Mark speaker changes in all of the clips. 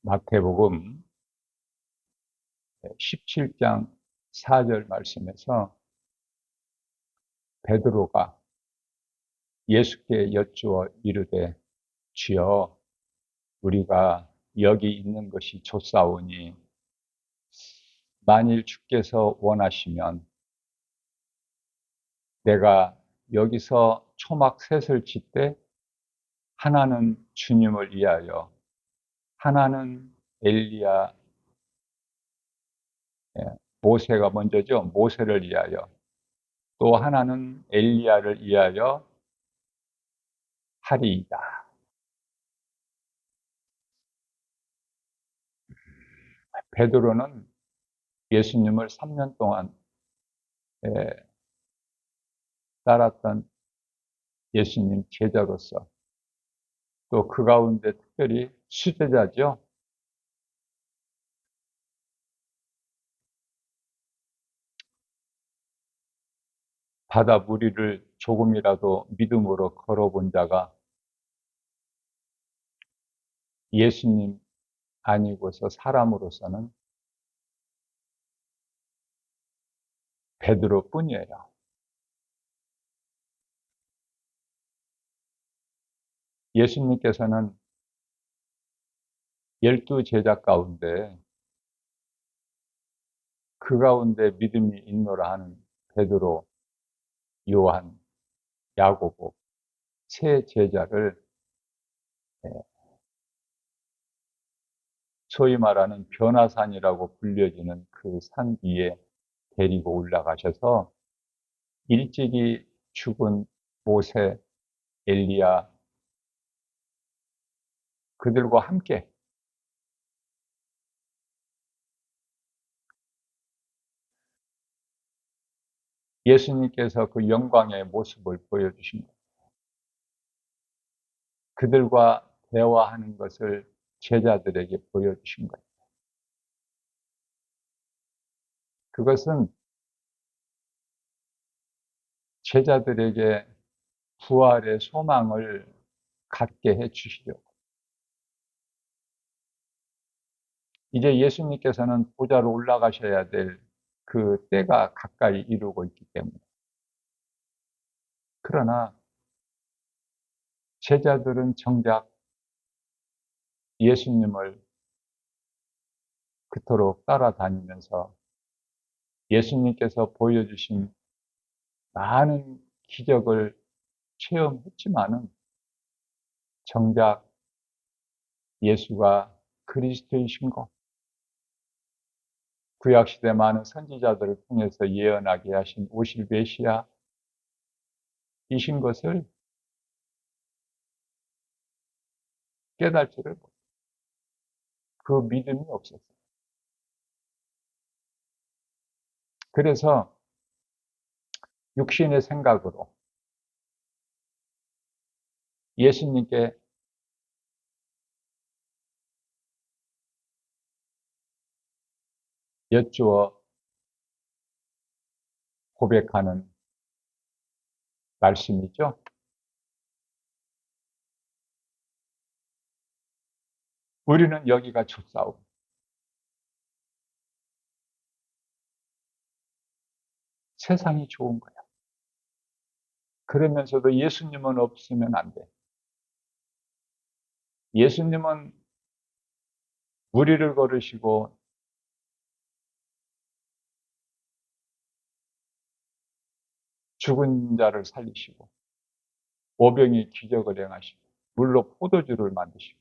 Speaker 1: 마태복음 17장 4절 말씀에서 베드로가 예수께 여쭈어 이르되 주여 우리가 여기 있는 것이 좋사오니 만일 주께서 원하시면 내가 여기서 초막 셋을 짓되 하나는 주님을 위하여 하나는 엘리야 모세가 먼저죠. 모세를 위하여 또 하나는 엘리야를 위하여 하리이다. 베드로는 예수님을 3년 동안 따랐던 예수님 제자로서 또 그 가운데 특별히 수제자죠. 바다 무리를 조금이라도 믿음으로 걸어본 자가 예수님 아니고서 사람으로서는 베드로뿐이에요. 예수님께서는 12제자 가운데 그 가운데 믿음이 있노라 하는 베드로, 요한, 야고보 세 제자를 소위 말하는 변화산이라고 불려지는 그 산 위에 데리고 올라가셔서 일찍이 죽은 모세, 엘리야 그들과 함께 예수님께서 그 영광의 모습을 보여주신 거예요. 그들과 대화하는 것을 제자들에게 보여주신 거예요. 그것은 제자들에게 부활의 소망을 갖게 해 주시려고. 이제 예수님께서는 보좌로 올라가셔야 될 그 때가 가까이 이루고 있기 때문에. 그러나 제자들은 정작 예수님을 그토록 따라다니면서 예수님께서 보여주신 많은 기적을 체험했지만은 정작 예수가 그리스도이신 것, 구약시대 많은 선지자들을 통해서 예언하게 하신 오실 메시아이신 것을 깨달지를 못해요. 그 믿음이 없었어요. 그래서 육신의 생각으로 예수님께 여쭈어 고백하는 말씀이죠. 우리는 여기가 좋사오. 세상이 좋은 거야. 그러면서도 예수님은 없으면 안 돼. 예수님은 무리를 걸으시고 죽은 자를 살리시고 오병이 기적을 행하시고 물로 포도주를 만드시고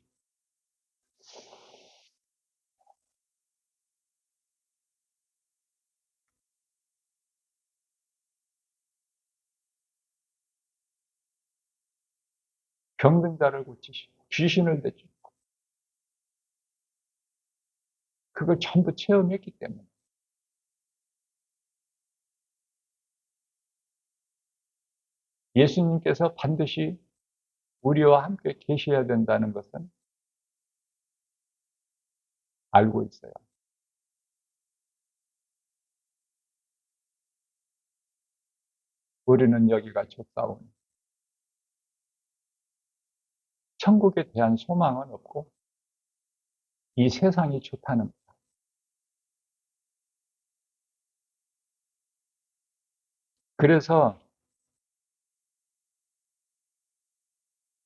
Speaker 1: 병든 자를 고치시고 귀신을 내쫓고 그걸 전부 체험했기 때문에 예수님께서 반드시 우리와 함께 계셔야 된다는 것은 알고 있어요. 우리는 여기가 좋사오니 천국에 대한 소망은 없고 이 세상이 좋다는 거예요. 그래서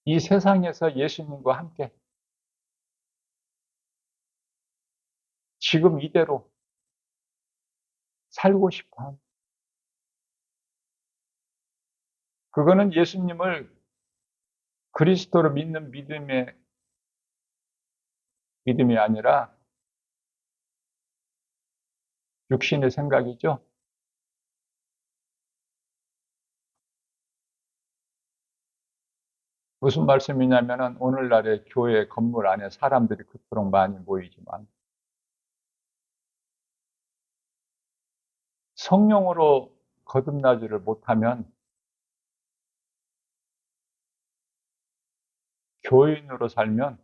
Speaker 1: 이 세상에서 예수님과 함께 지금 이대로 살고 싶어 하는, 그거는 예수님을 그리스도로 믿는 믿음이 아니라 육신의 생각이죠. 무슨 말씀이냐면은 오늘날의 교회 건물 안에 사람들이 그토록 많이 모이지만 성령으로 거듭나지를 못하면 교인으로 살면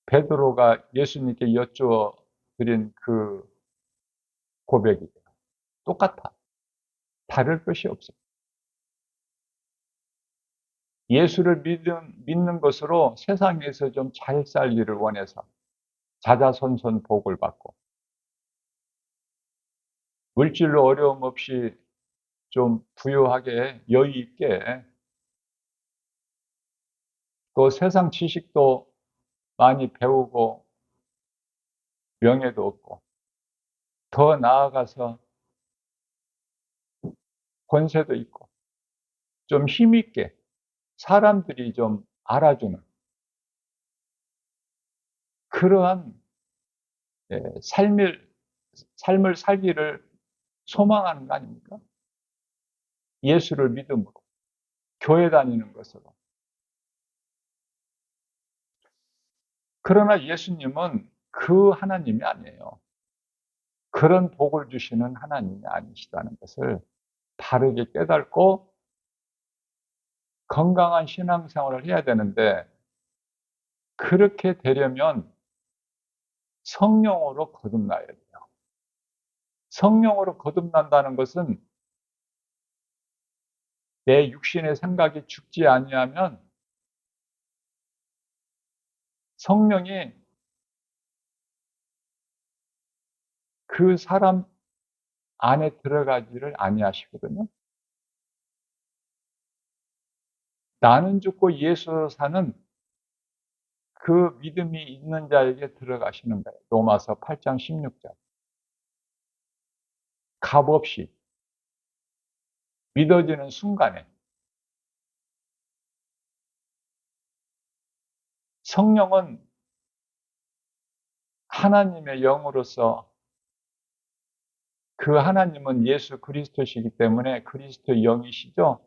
Speaker 1: 베드로가 예수님께 여쭈어 드린 그 고백이 똑같아. 다를 것이 없어. 예수를 믿는 것으로 세상에서 좀 잘 살기를 원해서 자자손손 복을 받고 물질로 어려움 없이 좀 부유하게 여유 있게 또 세상 지식도 많이 배우고 명예도 얻고 더 나아가서 권세도 있고 좀 힘있게 사람들이 좀 알아주는 그러한 삶을 살기를 소망하는 거 아닙니까? 예수를 믿음으로 교회 다니는 것으로. 그러나 예수님은 그 하나님이 아니에요. 그런 복을 주시는 하나님이 아니시다는 것을 바르게 깨닫고 건강한 신앙생활을 해야 되는데, 그렇게 되려면 성령으로 거듭나야 돼요. 성령으로 거듭난다는 것은 내 육신의 생각이 죽지 아니하면 성령이 그 사람 안에 들어가지를 아니하시거든요. 나는 죽고 예수 사는 그 믿음이 있는 자에게 들어가시는 거예요. 로마서 8장 16절. 값없이 믿어지는 순간에 성령은 하나님의 영으로서, 그 하나님은 예수 그리스도시기 때문에 그리스도의 영이시죠.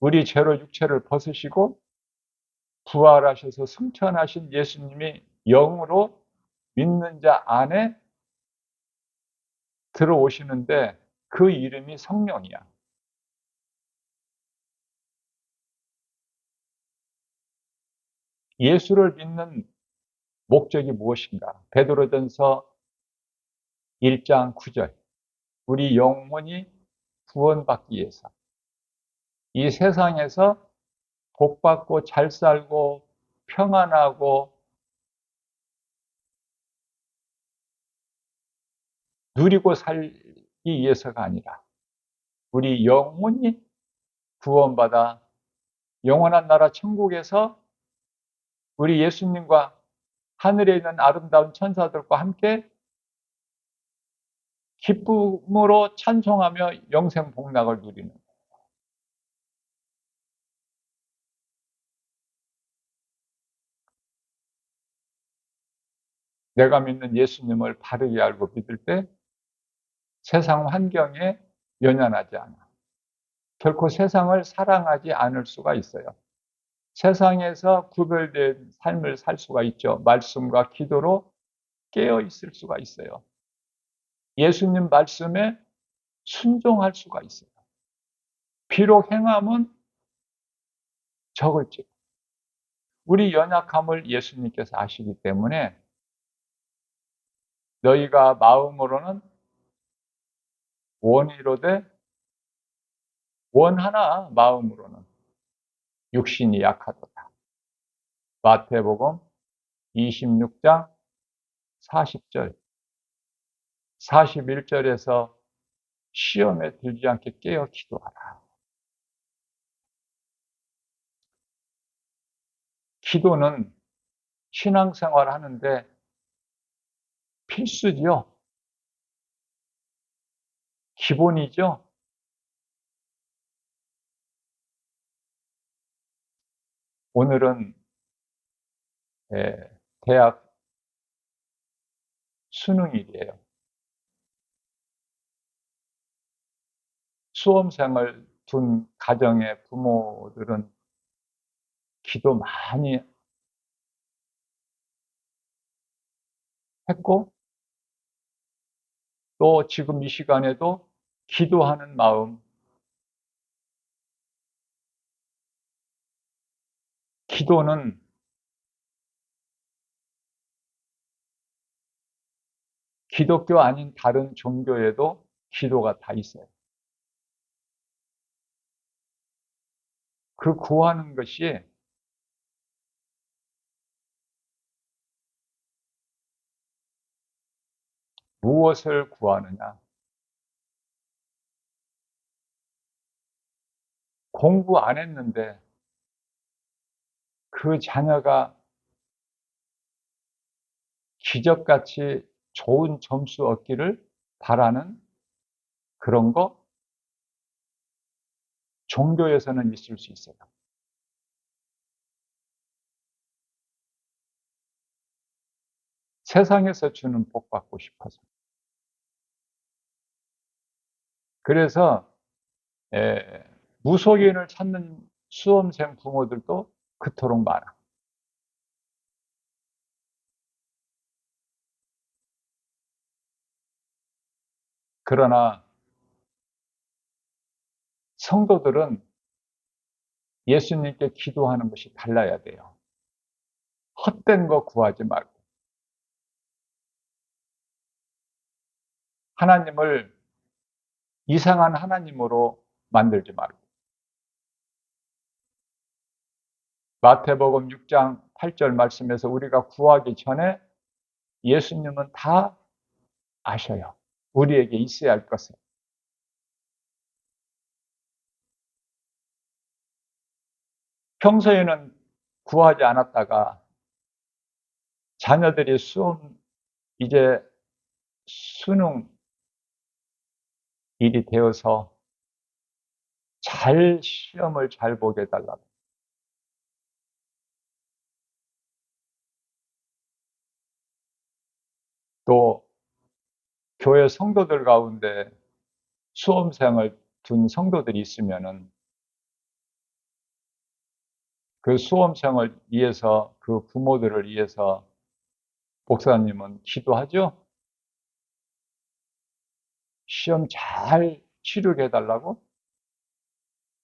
Speaker 1: 우리 죄로 육체를 벗으시고 부활하셔서 승천하신 예수님이 영으로 믿는 자 안에 들어오시는데 그 이름이 성령이야. 예수를 믿는 목적이 무엇인가? 베드로전서 1장 9절. 우리 영혼이 구원받기 위해서 이 세상에서 복받고 잘 살고 평안하고 누리고 살기 위해서가 아니라 우리 영혼이 구원받아 영원한 나라 천국에서 우리 예수님과 하늘에 있는 아름다운 천사들과 함께 기쁨으로 찬송하며 영생 복락을 누리는, 내가 믿는 예수님을 바르게 알고 믿을 때 세상 환경에 연연하지 않아. 결코 세상을 사랑하지 않을 수가 있어요. 세상에서 구별된 삶을 살 수가 있죠. 말씀과 기도로 깨어 있을 수가 있어요. 예수님 말씀에 순종할 수가 있어요. 비록 행함은 적을지 우리 연약함을 예수님께서 아시기 때문에 너희가 마음으로는 원이로되 원하나 마음으로는 육신이 약하도다. 마태복음 26장 40절, 41절에서 시험에 들지 않게 깨어 기도하라. 기도는 신앙생활 하는데 필수죠. 기본이죠. 오늘은 대학 수능일이에요. 수험생을 둔 가정의 부모들은 기도 많이 했고, 또 지금 이 시간에도 기도하는 마음, 기도는 기독교 아닌 다른 종교에도 기도가 다 있어요. 그 구하는 것이 무엇을 구하느냐? 공부 안 했는데 그 자녀가 기적같이 좋은 점수 얻기를 바라는 그런 거 종교에서는 있을 수 있어요. 세상에서 주는 복 받고 싶어서. 그래서 무속인을 찾는 수험생 부모들도 그토록 많아. 그러나 성도들은 예수님께 기도하는 것이 달라야 돼요. 헛된 거 구하지 말고 하나님을 이상한 하나님으로 만들지 말고. 마태복음 6장 8절 말씀에서 우리가 구하기 전에 예수님은 다 아셔요. 우리에게 있어야 할 것을. 평소에는 구하지 않았다가 자녀들이 이제 수능 일이 되어서 시험을 잘 보게 해달라고. 또 교회 성도들 가운데 수험생을 둔 성도들이 있으면은 그 수험생을 위해서, 그 부모들을 위해서 목사님은 기도하죠? 시험 잘 치르게 해달라고?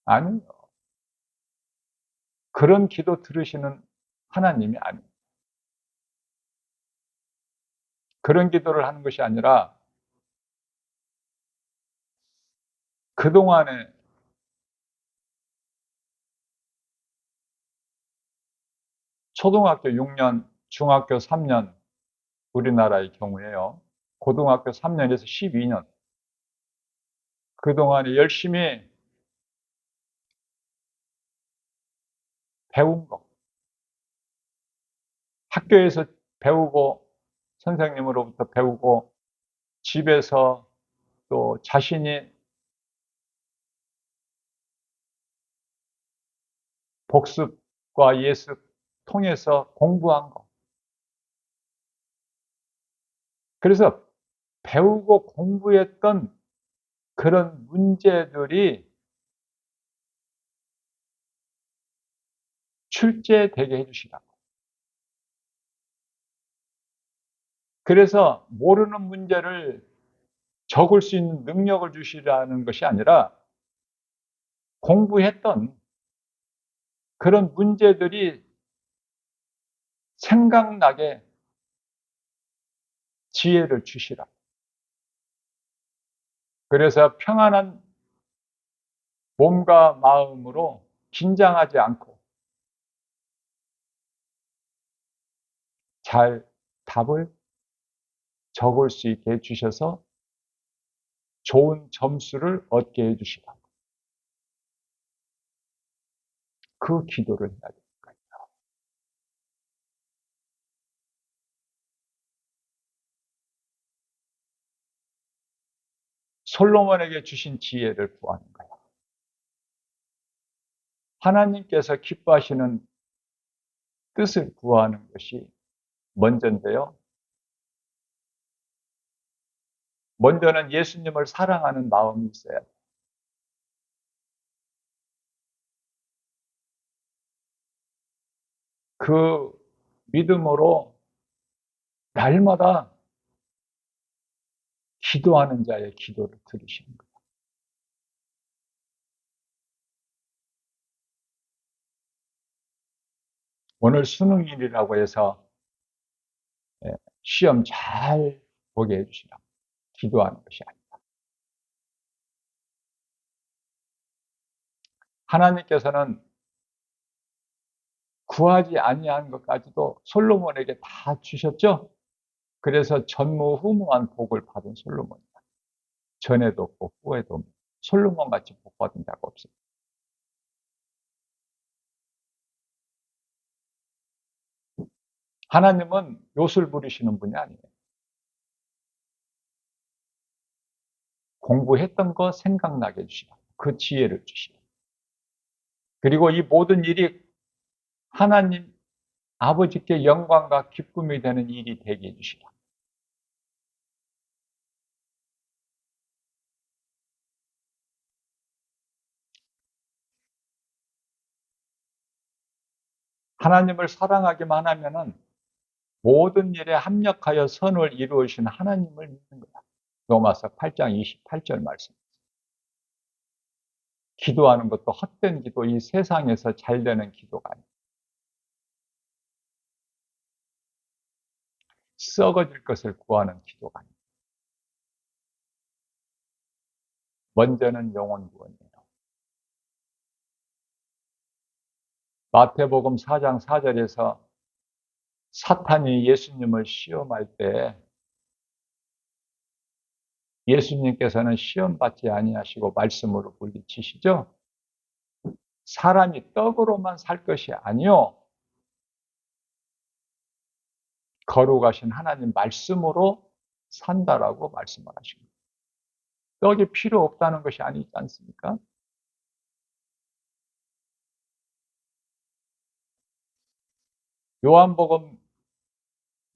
Speaker 1: 아니요. 그런 기도 들으시는 하나님이 아니에요. 그런 기도를 하는 것이 아니라 그동안에 초등학교 6년, 중학교 3년, 우리나라의 경우에요. 고등학교 3년에서 12년. 그동안에 열심히 배운 거. 학교에서 배우고, 선생님으로부터 배우고, 집에서 또 자신이 복습과 예습 통해서 공부한 거. 그래서 배우고 공부했던 그런 문제들이 출제되게 해주시라고. 그래서 모르는 문제를 적을 수 있는 능력을 주시라는 것이 아니라 공부했던 그런 문제들이 생각나게 지혜를 주시라. 그래서 평안한 몸과 마음으로 긴장하지 않고 잘 답을 적을 수 있게 해 주셔서 좋은 점수를 얻게 해 주시라고 그 기도를 해야 돼요. 솔로몬에게 주신 지혜를 구하는 거예요. 하나님께서 기뻐하시는 뜻을 구하는 것이 먼저인데요. 먼저는 예수님을 사랑하는 마음이 있어야 돼요. 그 믿음으로 날마다 기도하는 자의 기도를 들으시는 거예요. 오늘 수능일이라고 해서 시험 잘 보게 해 주시라고 기도하는 것이 아니에요. 하나님께서는 구하지 아니한 것까지도 솔로몬에게 다 주셨죠. 그래서 전무후무한 복을 받은 솔로몬이다. 전에도 없고 후에도 없는 솔로몬같이 복 받은 자가 없어요. 하나님은 요술 부리시는 분이 아니에요. 공부했던 거 생각나게 해 주시라. 그 지혜를 주시라. 그리고 이 모든 일이 하나님 아버지께 영광과 기쁨이 되는 일이 되게 해 주시라. 하나님을 사랑하기만 하면은 모든 일에 합력하여 선을 이루으신 하나님을 믿는 거야. 로마서 8장 28절 말씀. 기도하는 것도 헛된 기도, 이 세상에서 잘 되는 기도가 아니에요. 썩어질 것을 구하는 기도가 아니에요. 먼저는 영혼 구원이에요. 마태복음 4장 4절에서 사탄이 예수님을 시험할 때 예수님께서는 시험 받지 아니하시고 말씀으로 물리치시죠. 사람이 떡으로만 살 것이 아니요 거룩하신 하나님 말씀으로 산다라고 말씀을 하십니다. 떡이 필요 없다는 것이 아니지 않습니까? 요한복음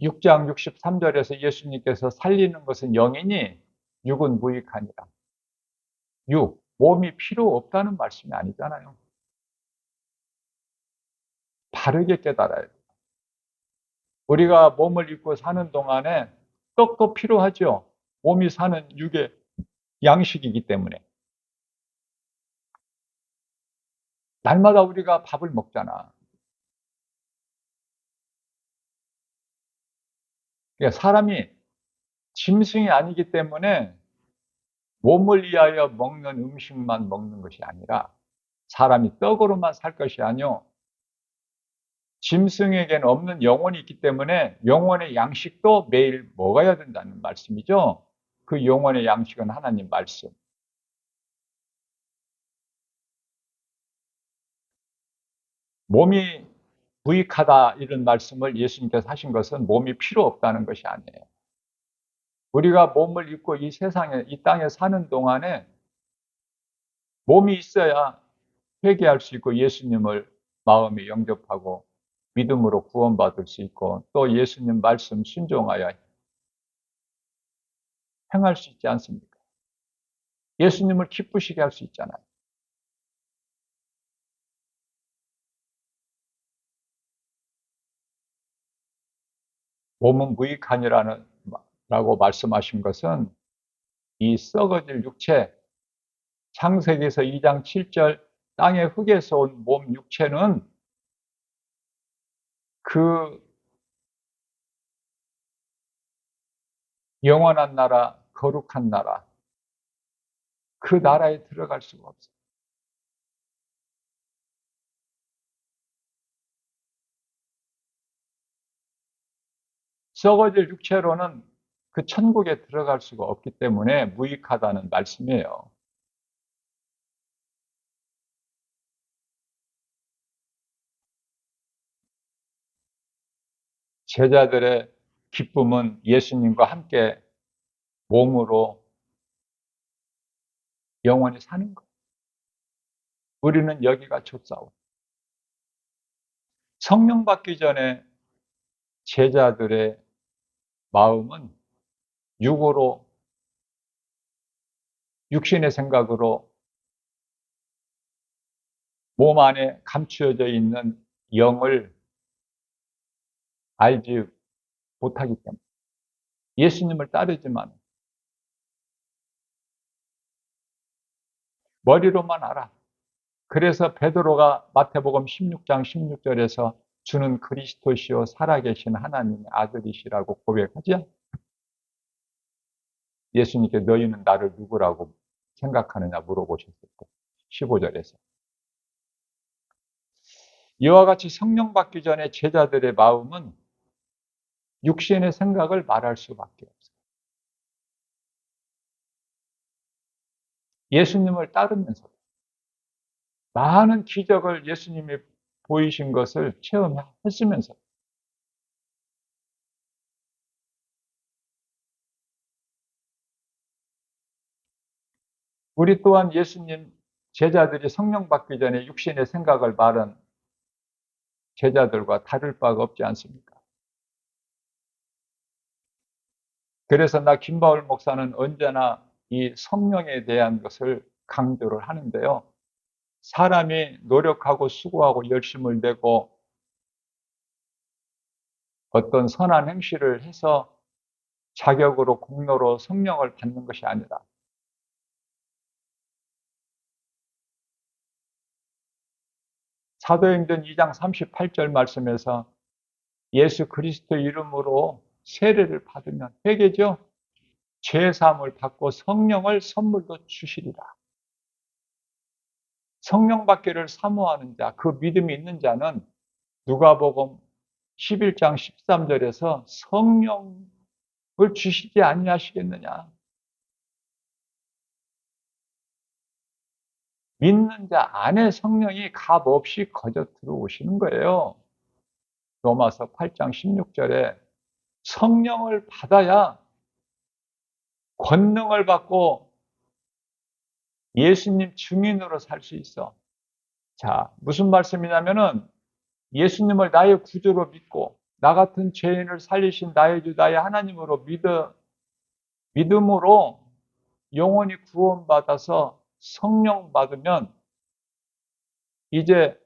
Speaker 1: 6장 63절에서 예수님께서 살리는 것은 영이니 육은 무익하니라. 육, 몸이 필요 없다는 말씀이 아니잖아요. 바르게 깨달아야 돼요. 우리가 몸을 입고 사는 동안에 떡도 필요하죠. 몸이 사는 육의 양식이기 때문에. 날마다 우리가 밥을 먹잖아. 그러니까 사람이 짐승이 아니기 때문에 몸을 위하여 먹는 음식만 먹는 것이 아니라 사람이 떡으로만 살 것이 아니요 짐승에게는 없는 영혼이 있기 때문에 영혼의 양식도 매일 먹어야 된다는 말씀이죠. 그 영혼의 양식은 하나님 말씀. 몸이 무익하다 이런 말씀을 예수님께서 하신 것은 몸이 필요 없다는 것이 아니에요. 우리가 몸을 입고 이 세상에 이 땅에 사는 동안에 몸이 있어야 회개할 수 있고 예수님을 마음에 영접하고 믿음으로 구원받을 수 있고 또 예수님 말씀 순종하여 행할 수 있지 않습니까? 예수님을 기쁘시게 할 수 있잖아요. 몸은 무익하니라는 라고 말씀하신 것은 이 썩어질 육체 창세기에서 2장 7절 땅의 흙에서 온 몸 육체는 그 영원한 나라, 거룩한 나라, 그 나라에 들어갈 수가 없어요. 썩어질 육체로는 그 천국에 들어갈 수가 없기 때문에 무익하다는 말씀이에요. 제자들의 기쁨은 예수님과 함께 몸으로 영원히 사는 것. 우리는 여기가 좋사오. 성령 받기 전에 제자들의 마음은 육으로, 육신의 생각으로 몸 안에 감추어져 있는 영을 알지 못하기 때문에 예수님을 따르지만 머리로만 알아. 그래서 베드로가 마태복음 16장 16절에서 주는 그리스도시요 살아계신 하나님의 아들이시라고 고백하죠. 예수님께 너희는 나를 누구라고 생각하느냐 물어보셨을 때 15절에서 이와 같이 성령 받기 전에 제자들의 마음은 육신의 생각을 말할 수밖에 없어요. 예수님을 따르면서 많은 기적을 예수님이 보이신 것을 체험했으면서 우리 또한 예수님 제자들이 성령 받기 전에 육신의 생각을 말한 제자들과 다를 바가 없지 않습니까? 그래서 나 김바울 목사는 언제나 이 성령에 대한 것을 강조를 하는데요. 사람이 노력하고 수고하고 열심을 내고 어떤 선한 행실을 해서 자격으로 공로로 성령을 받는 것이 아니라 사도행전 2장 38절 말씀에서 예수 그리스도 이름으로 세례를 받으면 회개죠. 죄 사함을 받고 성령을 선물로 주시리라. 성령 받기를 사모하는 자, 그 믿음이 있는 자는 누가복음 11장 13절에서 성령을 주시지 아니하시겠느냐. 믿는 자 안에 성령이 값없이 거저 들어오시는 거예요. 로마서 8장 16절에 성령을 받아야 권능을 받고 예수님 증인으로 살 수 있어. 자, 무슨 말씀이냐면은 예수님을 나의 구주로 믿고 나 같은 죄인을 살리신 나의 주 나의 하나님으로 믿음으로 영원히 구원받아서 성령 받으면 이제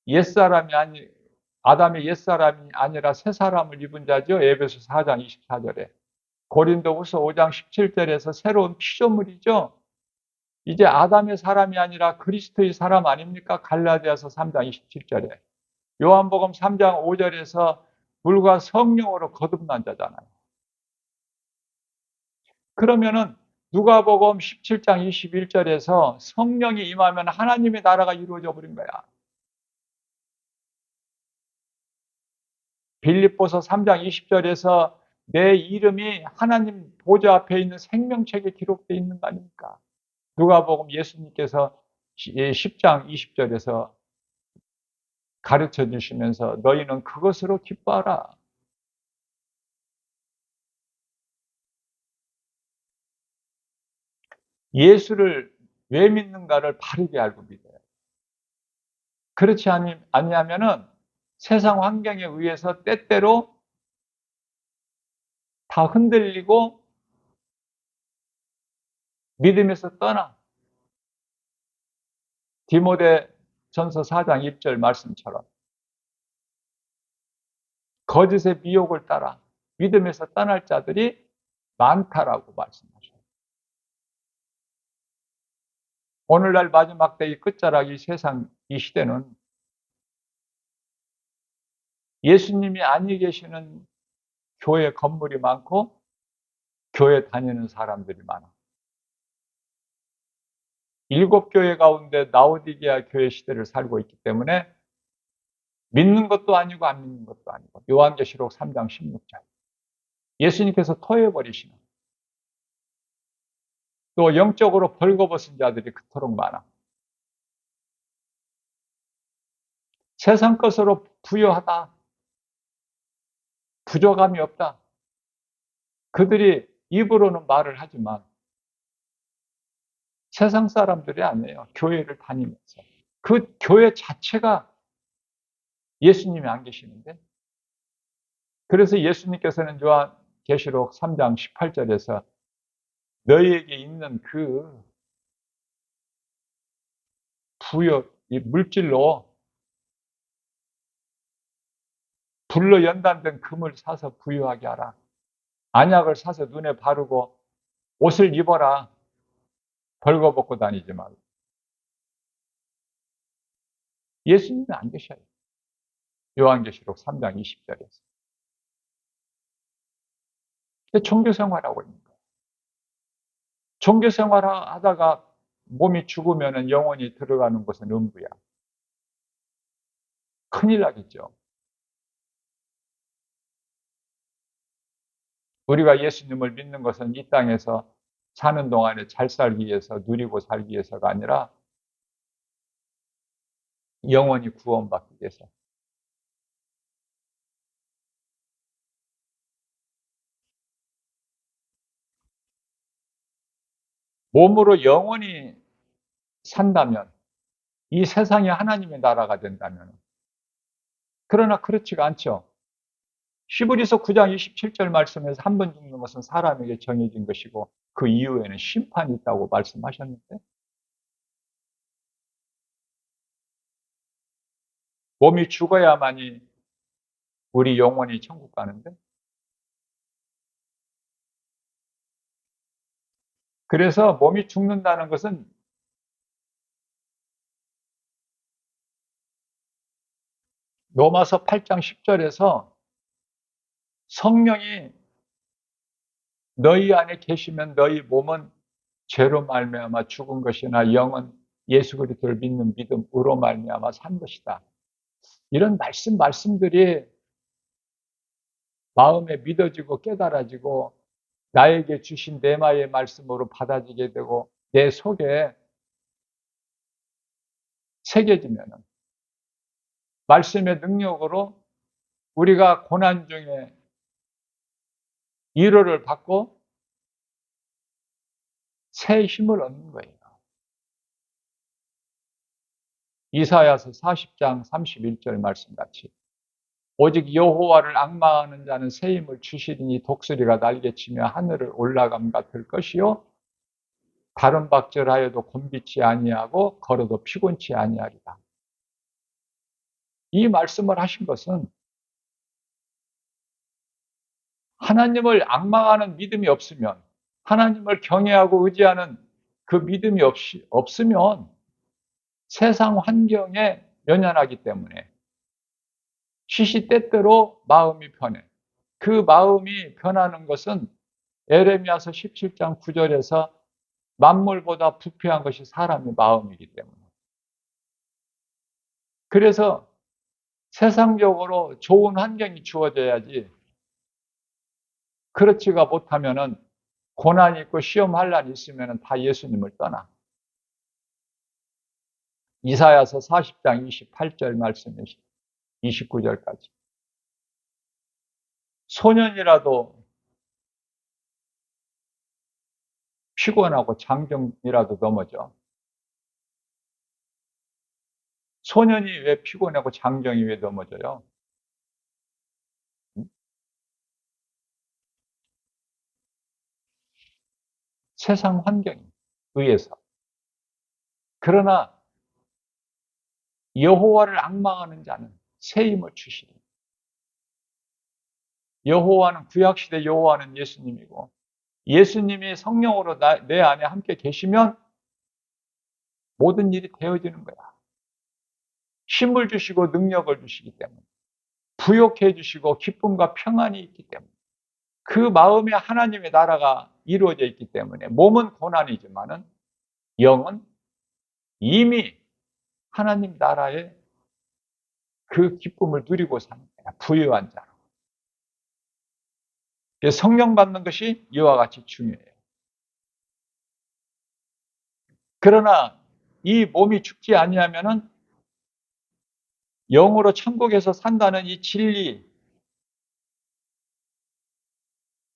Speaker 1: 옛사람이 아니 아담의 옛사람이 아니라 새 사람을 입은 자죠. 에베소 4장 24절에. 고린도후서 5장 17절에서 새로운 피조물이죠. 이제 아담의 사람이 아니라 그리스도의 사람 아닙니까? 갈라디아서 3장 27절에. 요한복음 3장 5절에서 물과 성령으로 거듭난 자잖아요. 그러면은 누가복음 17장 21절에서 성령이 임하면 하나님의 나라가 이루어져 버린 거야. 빌립보서 3장 20절에서 내 이름이 하나님 보좌 앞에 있는 생명책에 기록되어 있는 거 아닙니까? 누가복음 예수님께서 10장 20절에서 가르쳐 주시면서 너희는 그것으로 기뻐하라. 예수를 왜 믿는가를 바르게 알고 믿어요. 그렇지 아니하면은 세상 환경에 의해서 때때로 다 흔들리고 믿음에서 떠나. 디모데 전서 4장 1절 말씀처럼 거짓의 미혹을 따라 믿음에서 떠날 자들이 많다라고 말씀하셔요. 오늘날 마지막 때의 끝자락 이 세상 이 시대는 예수님이 아니 계시는 교회 건물이 많고 교회 다니는 사람들이 많아. 7 교회 가운데 라오디게아 교회 시대를 살고 있기 때문에 믿는 것도 아니고 안 믿는 것도 아니고. 요한계시록 3장 16절. 예수님께서 토해버리시는, 또 영적으로 벌거벗은 자들이 그토록 많아. 세상 것으로 부유하다, 부족함이 없다. 그들이 입으로는 말을 하지만 세상 사람들이 아니에요. 교회를 다니면서. 그 교회 자체가 예수님이 안 계시는데, 그래서 예수님께서는 요한계시록 3장 18절에서 너희에게 있는 그 부여, 이 물질로 불로 연단된 금을 사서 부유하게 하라. 안약을 사서 눈에 바르고 옷을 입어라. 벌거벗고 다니지 말고. 예수님은 안 계셔요. 요한계시록 3장 20절에서. 종교생활하고 있는 거예요. 종교생활 하다가 몸이 죽으면 영혼이 들어가는 곳은 음부야. 큰일 나겠죠. 우리가 예수님을 믿는 것은 이 땅에서 사는 동안에 잘 살기 위해서, 누리고 살기 위해서가 아니라 영원히 구원받기 위해서. 몸으로 영원히 산다면, 이 세상이 하나님의 나라가 된다면, 그러나 그렇지가 않죠. 히브리서 9장 27절 말씀에서 한 번 죽는 것은 사람에게 정해진 것이고 그 이후에는 심판이 있다고 말씀하셨는데, 몸이 죽어야만이 우리 영혼이 천국 가는데, 그래서 몸이 죽는다는 것은 로마서 8장 10절에서 성령이 너희 안에 계시면 너희 몸은 죄로 말미암아 죽은 것이나 영은 예수 그리스도를 믿는 믿음으로 말미암아 산 것이다. 이런 말씀들이 마음에 믿어지고 깨달아지고 나에게 주신 내마의 말씀으로 받아지게 되고 내 속에 새겨지면은 말씀의 능력으로 우리가 고난 중에 위로를 받고 새 힘을 얻는 거예요. 이사야서 40장 31절 말씀같이 오직 여호와를 앙망하는 자는 새 힘을 주시리니 독수리가 날개치며 하늘을 올라감 같을 것이요 다른 박절하여도 곤비치 아니하고 걸어도 피곤치 아니하리라. 이 말씀을 하신 것은 하나님을 앙망하는 믿음이 없으면, 하나님을 경외하고 의지하는 그 믿음이 없으면 세상 환경에 연연하기 때문에 시시때때로 마음이 변해. 그 마음이 변하는 것은 에레미야서 17장 9절에서 만물보다 부패한 것이 사람의 마음이기 때문에. 그래서 세상적으로 좋은 환경이 주어져야지, 그렇지가 못하면은 고난이 있고 시험 환란이 있으면은 다 예수님을 떠나. 이사야서 40장 28절 말씀에 29절까지. 소년이라도 피곤하고 장정이라도 넘어져. 소년이 왜 피곤하고 장정이 왜 넘어져요? 세상 환경에 의해서. 그러나 여호와를 앙망하는 자는 새 힘을 주시리. 여호와는 구약시대 여호와는 예수님이고, 예수님이 성령으로 내 안에 함께 계시면 모든 일이 되어지는 거야. 힘을 주시고 능력을 주시기 때문에, 부욕해 주시고 기쁨과 평안이 있기 때문에, 그 마음에 하나님의 나라가 이루어져 있기 때문에 몸은 고난이지만은 영은 이미 하나님 나라의 그 기쁨을 누리고 사는 거야. 부유한 자로. 성령 받는 것이 이와 같이 중요해요. 그러나 이 몸이 죽지 아니하면은 영으로 천국에서 산다는 이 진리,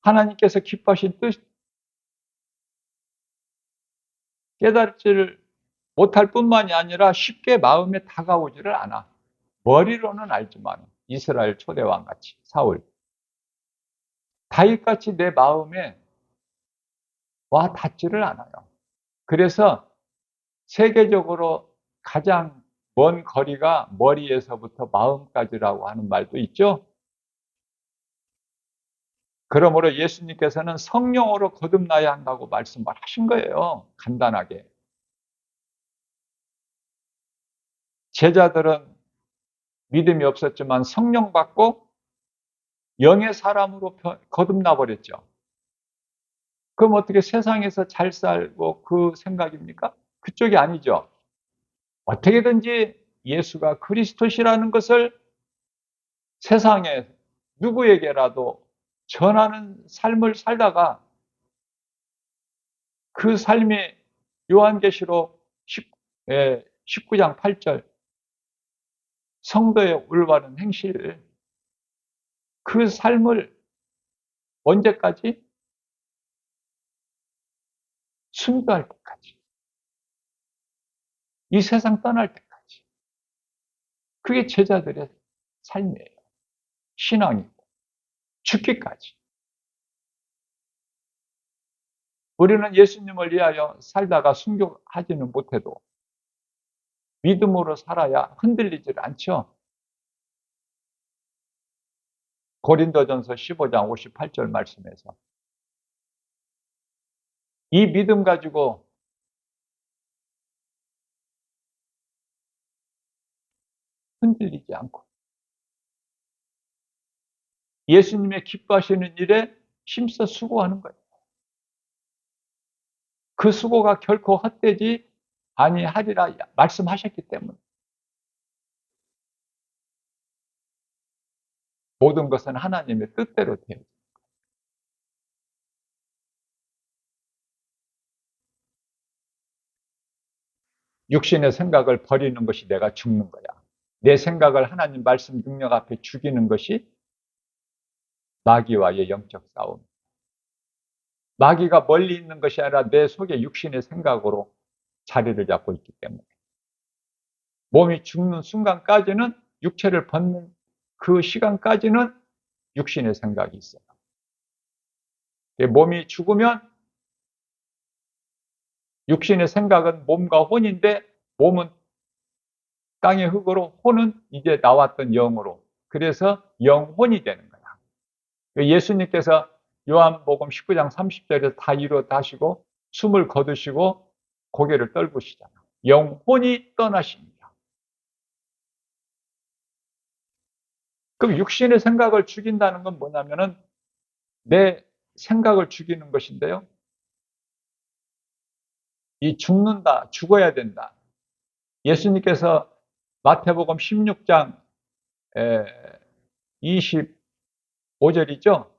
Speaker 1: 하나님께서 기뻐하신 뜻 깨달지를 못할 뿐만이 아니라 쉽게 마음에 다가오지를 않아. 머리로는 알지만 이스라엘 초대왕 같이 사울, 다윗같이 내 마음에 와 닿지를 않아요. 그래서 세계적으로 가장 먼 거리가 머리에서부터 마음까지라고 하는 말도 있죠. 그러므로 예수님께서는 성령으로 거듭나야 한다고 말씀을 하신 거예요. 간단하게. 제자들은 믿음이 없었지만 성령 받고 영의 사람으로 거듭나 버렸죠. 그럼 어떻게 세상에서 잘 살고 그 생각입니까? 그쪽이 아니죠. 어떻게든지 예수가 그리스도시라는 것을 세상에 누구에게라도 전하는 삶을 살다가 그 삶이 요한계시록 19장 8절 성도의 올바른 행실, 그 삶을 언제까지? 순교할 때까지. 이 세상 떠날 때까지. 그게 제자들의 삶이에요. 신앙이고 죽기까지. 우리는 예수님을 위하여 살다가 순교하지는 못해도 믿음으로 살아야 흔들리질 않죠. 고린도전서 15장 58절 말씀에서 이 믿음 가지고 흔들리지 않고 예수님의 기뻐하시는 일에 힘써 수고하는 거예요. 그 수고가 결코 헛되지 아니하리라 말씀하셨기 때문에 모든 것은 하나님의 뜻대로 돼요. 육신의 생각을 버리는 것이 내가 죽는 거야. 내 생각을 하나님 말씀 능력 앞에 죽이는 것이 마귀와의 영적 싸움. 마귀가 멀리 있는 것이 아니라 내 속에 육신의 생각으로 자리를 잡고 있기 때문에 몸이 죽는 순간까지는 육체를 벗는 그 시간까지는 육신의 생각이 있어요. 몸이 죽으면 육신의 생각은 몸과 혼인데 몸은 땅의 흙으로 혼은 이제 나왔던 영으로 그래서 영혼이 되는 거야. 예수님께서 요한복음 19장 30절에서 다 이루었다 하시고 숨을 거두시고 고개를 떨구시잖아. 영혼이 떠나십니다. 그럼 육신의 생각을 죽인다는 건 뭐냐면은 내 생각을 죽이는 것인데요. 이 죽는다, 죽어야 된다. 예수님께서 마태복음 16장 25절이죠.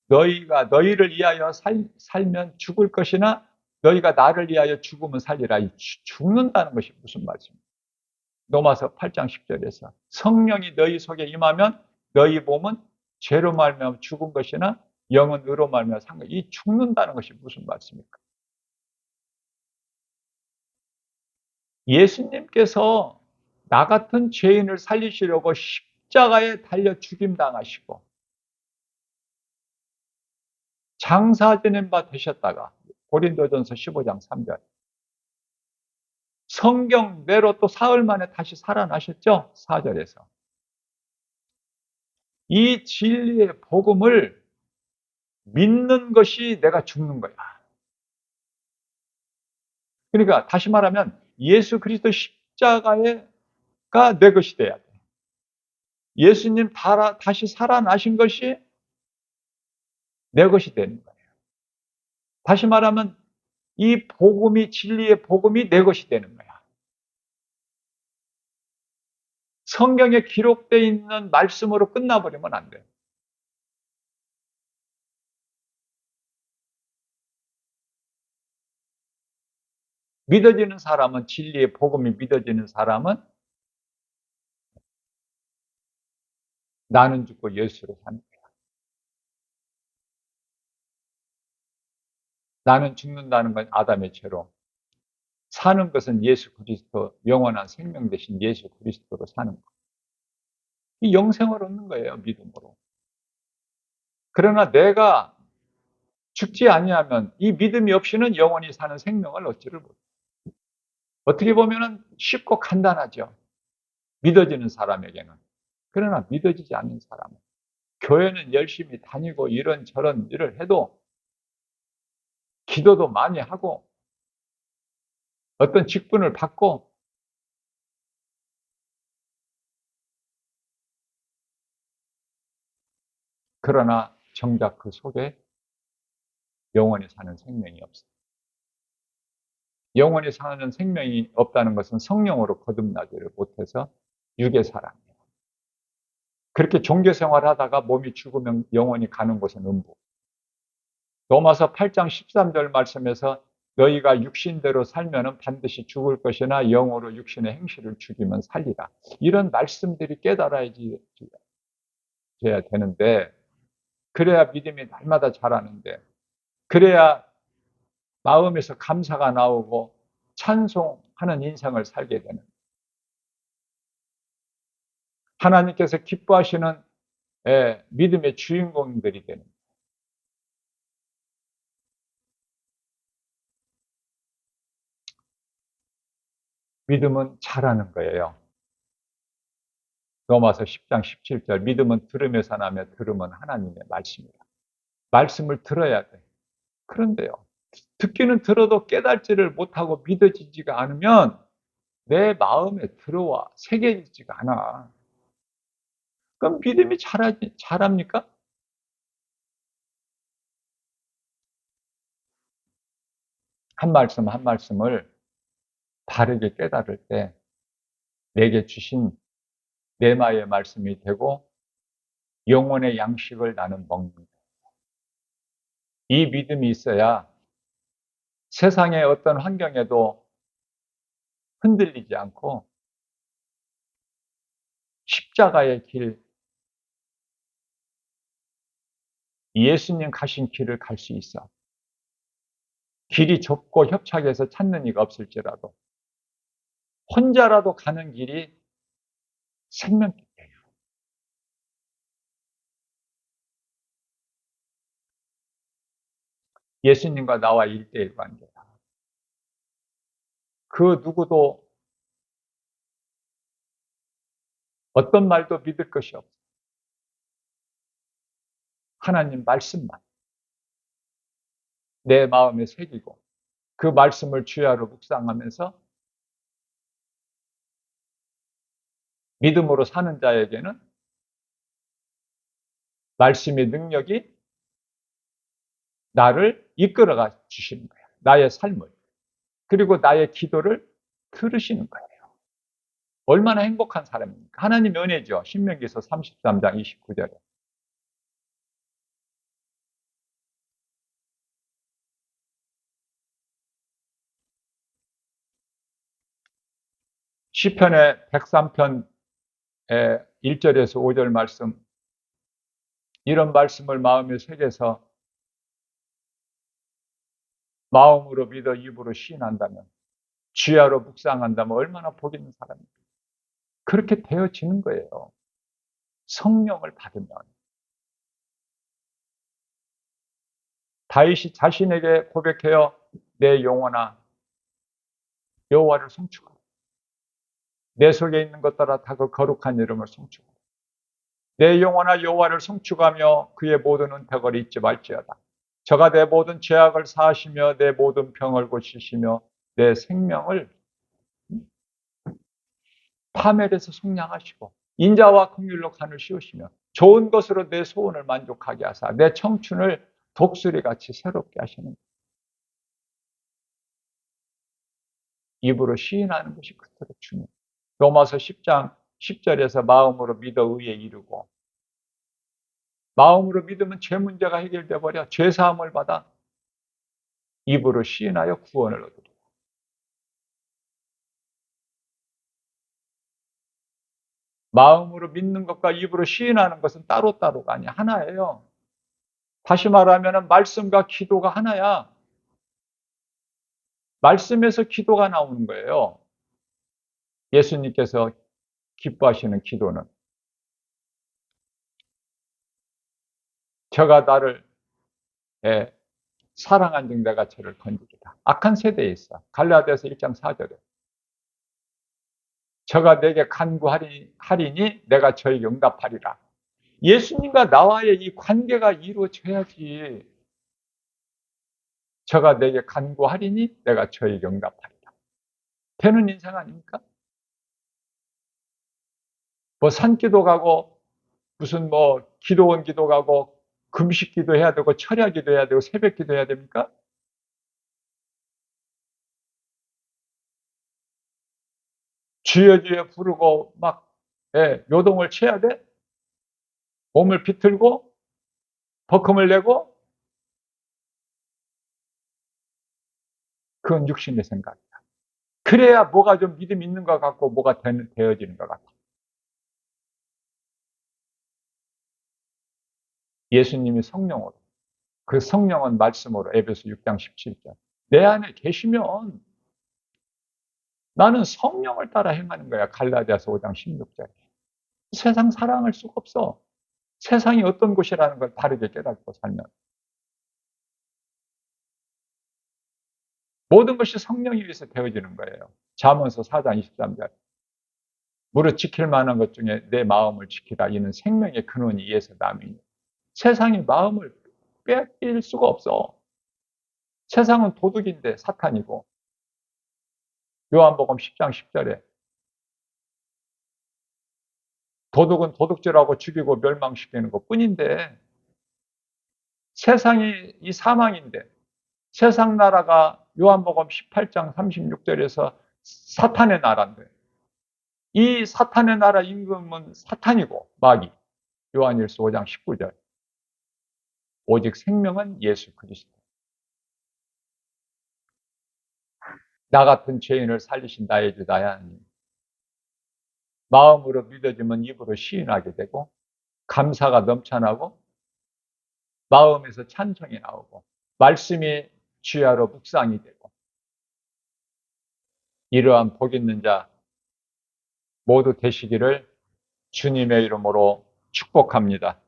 Speaker 1: 너희가 너희를 위하여 살면 죽을 것이나 너희가 나를 위하여 죽으면 살리라. 죽는다는 것이 무슨 말씀입니까? 로마서 8장 10절에서 성령이 너희 속에 임하면 너희 몸은 죄로 말미암아 죽은 것이나 영은 의로 말미암아 산 것. 이 죽는다는 것이 무슨 말씀입니까? 예수님께서 나 같은 죄인을 살리시려고 십자가에 달려 죽임 당하시고 장사 지낸 바 되셨다가 고린도전서 15장 3절 성경대로 또 사흘 만에 다시 살아나셨죠? 4절에서 이 진리의 복음을 믿는 것이 내가 죽는 거야. 그러니까 다시 말하면 예수 그리스도 십자가가 내 것이 돼야 돼. 예수님 다시 살아나신 것이 내 것이 되는 거예요. 다시 말하면 이 복음이 진리의 복음이 내 것이 되는 거야. 성경에 기록되어 있는 말씀으로 끝나버리면 안 돼요. 믿어지는 사람은, 진리의 복음이 믿어지는 사람은 나는 죽고 예수로 사는 거야. 나는 죽는다는 건 아담의 죄로, 사는 것은 예수 그리스도, 영원한 생명 되신 예수 그리스도로 사는 거. 이 영생을 얻는 거예요, 믿음으로. 그러나 내가 죽지 아니하면 이 믿음이 없이는 영원히 사는 생명을 얻지를 못해요. 어떻게 보면 쉽고 간단하죠, 믿어지는 사람에게는. 그러나 믿어지지 않는 사람은, 교회는 열심히 다니고 이런저런 일을 해도, 기도도 많이 하고 어떤 직분을 받고, 그러나 정작 그 속에 영원히 사는 생명이 없어요. 영원히 사는 생명이 없다는 것은 성령으로 거듭나지를 못해서 육의 사람이에요. 그렇게 종교 생활하다가 몸이 죽으면 영원히 가는 곳은 음부. 로마서 8장 13절 말씀에서 너희가 육신대로 살면은 반드시 죽을 것이나 영으로 육신의 행실을 죽이면 살리라. 이런 말씀들이 깨달아야지 돼야 되는데, 그래야 믿음이 날마다 자라는데, 그래야 마음에서 감사가 나오고 찬송하는 인생을 살게 되는, 하나님께서 기뻐하시는 믿음의 주인공들이 되는. 믿음은 자라는 거예요. 로마서 10장 17절, 믿음은 들으면서 나며 들음은 하나님의 말씀이다. 말씀을 들어야 돼. 그런데요, 듣기는 들어도 깨달지를 못하고 믿어지지가 않으면 내 마음에 들어와 새겨지지가 않아. 그럼 믿음이 자랍니까? 한 말씀 한 말씀을 바르게 깨달을 때 내게 주신 내마의 말씀이 되고 영혼의 양식을 나는 먹는 거예요. 이 믿음이 있어야 세상의 어떤 환경에도 흔들리지 않고 십자가의 길, 예수님 가신 길을 갈 수 있어. 길이 좁고 협착해서 찾는 이가 없을지라도 혼자라도 가는 길이 생명길이에요. 예수님과 나와 1대1 관계다. 그 누구도 어떤 말도 믿을 것이 없어. 하나님 말씀만 내 마음에 새기고 그 말씀을 주야로 묵상하면서 믿음으로 사는 자에게는 말씀의 능력이 나를 이끌어가 주시는 거예요. 나의 삶을. 그리고 나의 기도를 들으시는 거예요. 얼마나 행복한 사람입니까? 하나님의 은혜죠. 신명기서 33장 29절에. 시편의 103편 1절에서 5절 말씀, 이런 말씀을 마음에 새겨서 마음으로 믿어 입으로 시인한다면, 주야로 묵상한다면 얼마나 복 있는 사람입니까? 그렇게 되어지는 거예요. 성령을 받으면. 다윗이 자신에게 고백해요. 내 영혼아 여호와를 송축하라. 내 속에 있는 것들아 다 그 거룩한 이름을 송축하라. 내 영혼아 여호와를 송축하며 그의 모든 은택을 잊지 말지어다. 저가 내 모든 죄악을 사하시며 내 모든 병을 고치시며 내 생명을 파멸에서 속량하시고 인자와 긍휼로 간을 씌우시며 좋은 것으로 내 소원을 만족하게 하사 내 청춘을 독수리같이 새롭게 하시는, 입으로 시인하는 것이 그토록 중요해요. 로마서 10장 10절에서 마음으로 믿어 의에 이르고, 마음으로 믿으면 죄 문제가 해결돼 버려. 죄 사함을 받아 입으로 시인하여 구원을 얻으리라. 마음으로 믿는 것과 입으로 시인하는 것은 따로따로가 아니야. 하나예요. 다시 말하면 말씀과 기도가 하나야. 말씀에서 기도가 나오는 거예요. 예수님께서 기뻐하시는 기도는 저가 나를 사랑한 즉 내가 저를 건지리라. 악한 세대에 있어. 갈라디아서 1장 4절에 저가 내게 간구하리니 내가 저에게 응답하리라. 예수님과 나와의 이 관계가 이루어져야지. 저가 내게 간구하리니 내가 저에게 응답하리라. 되는 인생 아닙니까? 뭐 산기도 가고 무슨 뭐 기도원 기도 가고 금식 기도해야 되고 철야 기도해야 되고 새벽 기도해야 됩니까? 주여 주여 부르고 막 요동을 쳐야 돼? 몸을 비틀고 버금을 내고? 그건 육신의 생각이야. 그래야 뭐가 좀 믿음 있는 것 같고 뭐가 되어지는 것 같아. 예수님이 성령으로, 그 성령은 말씀으로 에베소 6장 17절 내 안에 계시면 나는 성령을 따라 행하는 거야. 갈라디아서 5장 16절 세상 사랑할 수가 없어. 세상이 어떤 곳이라는 걸 바르게 깨닫고 살면 모든 것이 성령에 의해서 되어지는 거예요. 잠언서 4장 23절 무릇 지킬 만한 것 중에 내 마음을 지키라. 이는 생명의 근원이 이에서 남이니. 세상이 마음을 빼앗길 수가 없어. 세상은 도둑인데 사탄이고 요한복음 10장 10절에 도둑은 도둑질하고 죽이고 멸망시키는 것뿐인데 세상이 이 사망인데 세상 나라가 요한복음 18장 36절에서 사탄의 나라인데 이 사탄의 나라 임금은 사탄이고 마귀 요한일서 5장 19절 오직 생명은 예수 그리스도. 나 같은 죄인을 살리신 나의 주 나의 하나님. 마음으로 믿어지면 입으로 시인하게 되고 감사가 넘쳐나고 마음에서 찬송이 나오고 말씀이 주야로 묵상이 되고 이러한 복 있는 자 모두 되시기를 주님의 이름으로 축복합니다.